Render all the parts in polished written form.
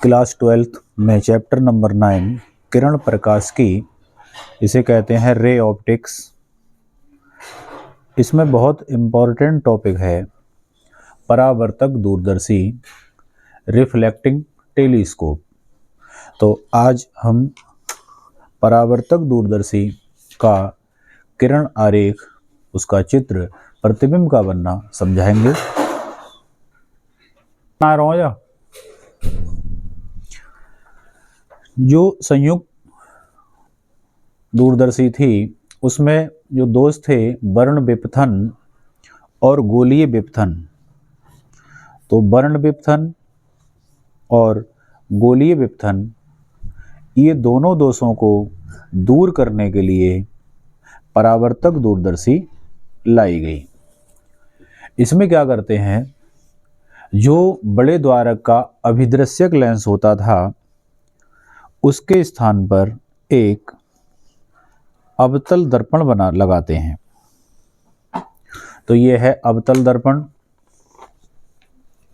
Class 12th में chapter number 9 किरण प्रकाश की, इसे कहते हैं रे ऑप्टिक्स। इसमें बहुत इम्पॉर्टेंट टॉपिक है परावर्तक दूरदर्शी, रिफ्लेक्टिंग टेलीस्कोप। तो आज हम परावर्तक दूरदर्शी का किरण आरेख, उसका चित्र, प्रतिबिंब का बनना समझाएंगे। जो संयुक्त दूरदर्शी थी उसमें जो दोष थे वर्ण विपथन और गोलीय विपथन। तो वर्ण विपथन और गोलीय विपथन, ये दोनों दोषों को दूर करने के लिए परावर्तक दूरदर्शी लाई गई। इसमें क्या करते हैं, जो बड़े द्वारक का अभिदृश्यक लेंस होता था उसके स्थान पर एक अवतल दर्पण लगाते हैं। तो ये है अवतल दर्पण,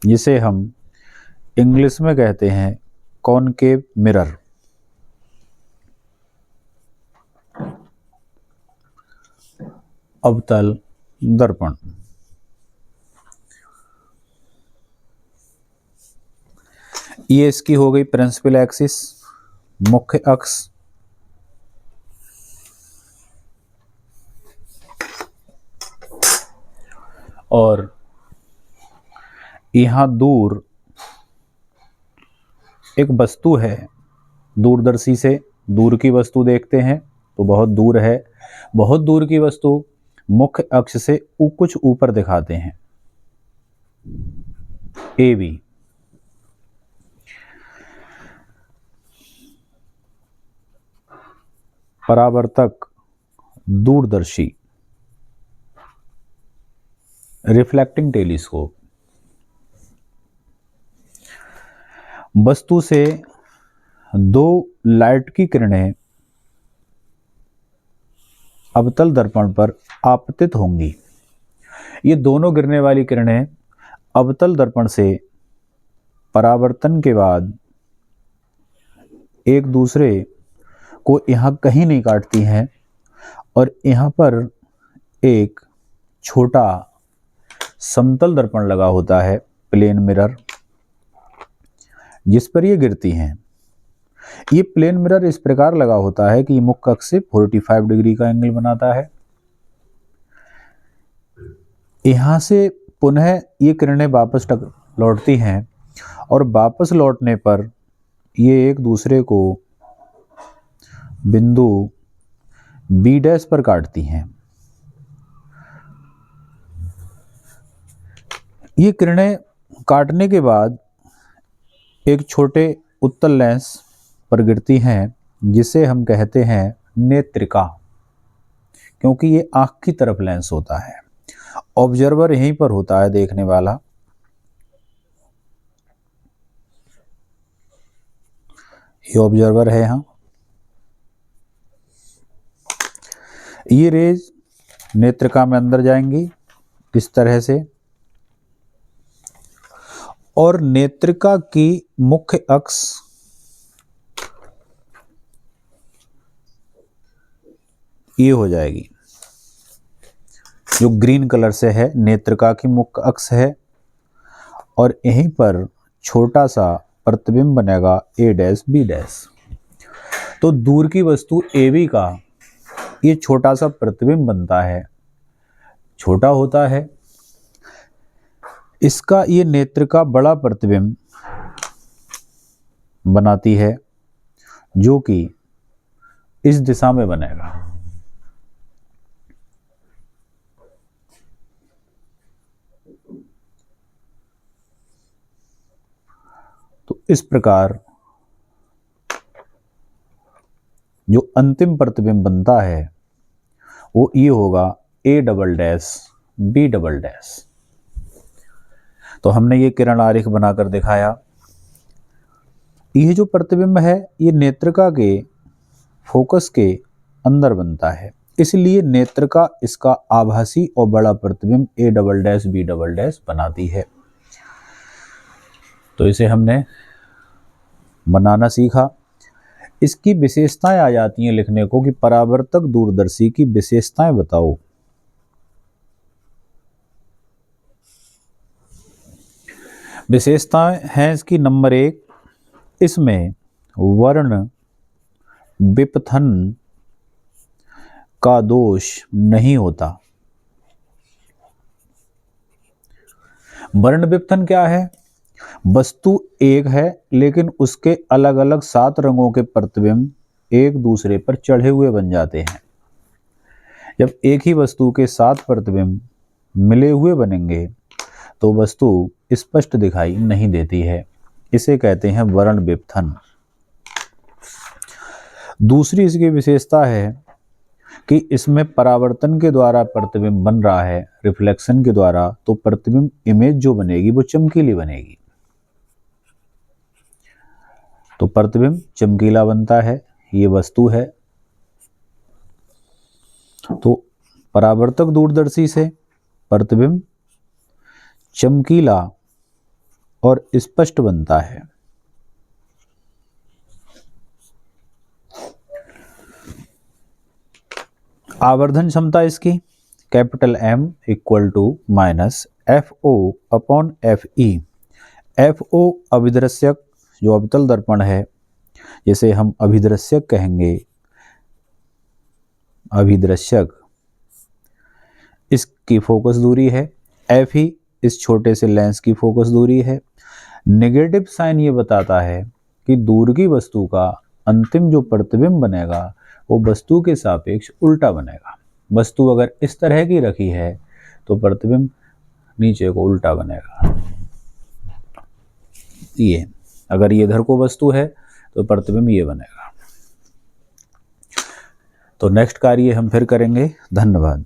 जिसे हम इंग्लिश में कहते हैं कॉनकेव मिरर। अवतल दर्पण। ये इसकी हो गई प्रिंसिपल एक्सिस, मुख्य अक्ष। और यहां दूर एक वस्तु है, दूरदर्शी से दूर की वस्तु देखते हैं तो बहुत दूर है, बहुत दूर की वस्तु मुख्य अक्ष से कुछ ऊपर दिखाते हैं, ए बी। परावर्तक दूरदर्शी, रिफ्लेक्टिंग टेलीस्कोप, वस्तु से दो लाइट की किरणें अवतल दर्पण पर आपतित होंगी। ये दोनों गिरने वाली किरणें अवतल दर्पण से परावर्तन के बाद एक दूसरे को यहाँ कहीं नहीं काटती हैं, और यहाँ पर एक छोटा समतल दर्पण लगा होता है, प्लेन मिरर, जिस पर ये गिरती हैं। ये प्लेन मिरर इस प्रकार लगा होता है कि मुख्य अक्ष से 45 डिग्री का एंगल बनाता है। यहां से पुनः ये किरणें वापस लौटती हैं, और वापस लौटने पर ये एक दूसरे को बिंदु बी डैश पर काटती हैं। ये किरणें काटने के बाद एक छोटे उत्तल लेंस पर गिरती हैं, जिसे हम कहते हैं नेत्रिका, क्योंकि ये आंख की तरफ लेंस होता है। ऑब्जर्वर यहीं पर होता है, देखने वाला। ये ऑब्जर्वर है यहाँ। ये रेज नेत्रिका में अंदर जाएंगी इस तरह से, और नेत्रिका की मुख्य अक्ष ये हो जाएगी, जो ग्रीन कलर से है, नेत्रिका की मुख्य अक्ष है। और यहीं पर छोटा सा प्रतिबिंब बनेगा, ए डैश बी डैश। तो दूर की वस्तु ए बी का ये छोटा सा प्रतिबिंब बनता है, छोटा होता है। इसका ये नेत्रिका बड़ा प्रतिबिंब बनाती है, जो कि इस दिशा में बनेगा। तो इस प्रकार जो अंतिम प्रतिबिंब बनता है वो ये होगा, A double dash B double dash. तो हमने ये किरण आरेख बनाकर दिखाया। यह जो प्रतिबिंब है ये नेत्रिका के फोकस के अंदर बनता है, इसलिए नेत्रिका इसका आभासी और बड़ा प्रतिबिंब A double dash B double dash बनाती है। तो इसे हमने बनाना सीखा। इसकी विशेषताएं आ जाती हैं लिखने को कि परावर्तक दूरदर्शी की विशेषताएं बताओ। विशेषताएं हैं इसकी, नंबर 1, इसमें वर्ण विपथन का दोष नहीं होता। वर्ण विपथन क्या है? वस्तु एक है लेकिन उसके अलग अलग 7 रंगों के प्रतिबिंब एक दूसरे पर चढ़े हुए बन जाते हैं। जब एक ही वस्तु के 7 प्रतिबिंब मिले हुए बनेंगे तो वस्तु स्पष्ट दिखाई नहीं देती है, इसे कहते हैं वर्ण विपथन। दूसरी इसकी विशेषता है कि इसमें परावर्तन के द्वारा प्रतिबिंब बन रहा है, रिफ्लेक्शन के द्वारा, तो प्रतिबिंब इमेज जो बनेगी वो चमकीली बनेगी। तो प्रतिबिंब चमकीला बनता है, ये वस्तु है। तो परावर्तक दूरदर्शी से प्रतिबिंब चमकीला और स्पष्ट बनता है। आवर्धन क्षमता इसकी capital M equal to minus FO upon FE। FO अभिदृश्यक जो अवतल दर्पण है, जैसे हम अभिदृश्यक कहेंगे, अभिदृश्यक, इसकी फोकस दूरी है। FE इस छोटे से लेंस की फोकस दूरी है। नेगेटिव साइन ये बताता है कि दूर की वस्तु का अंतिम जो प्रतिबिंब बनेगा वो वस्तु के सापेक्ष उल्टा बनेगा। वस्तु अगर इस तरह की रखी है तो प्रतिबिंब नीचे को उल्टा बनेगा। ये अगर ये इधर को वस्तु है तो प्रतिबिंब ये बनेगा। तो नेक्स्ट कार्य हम फिर करेंगे। धन्यवाद।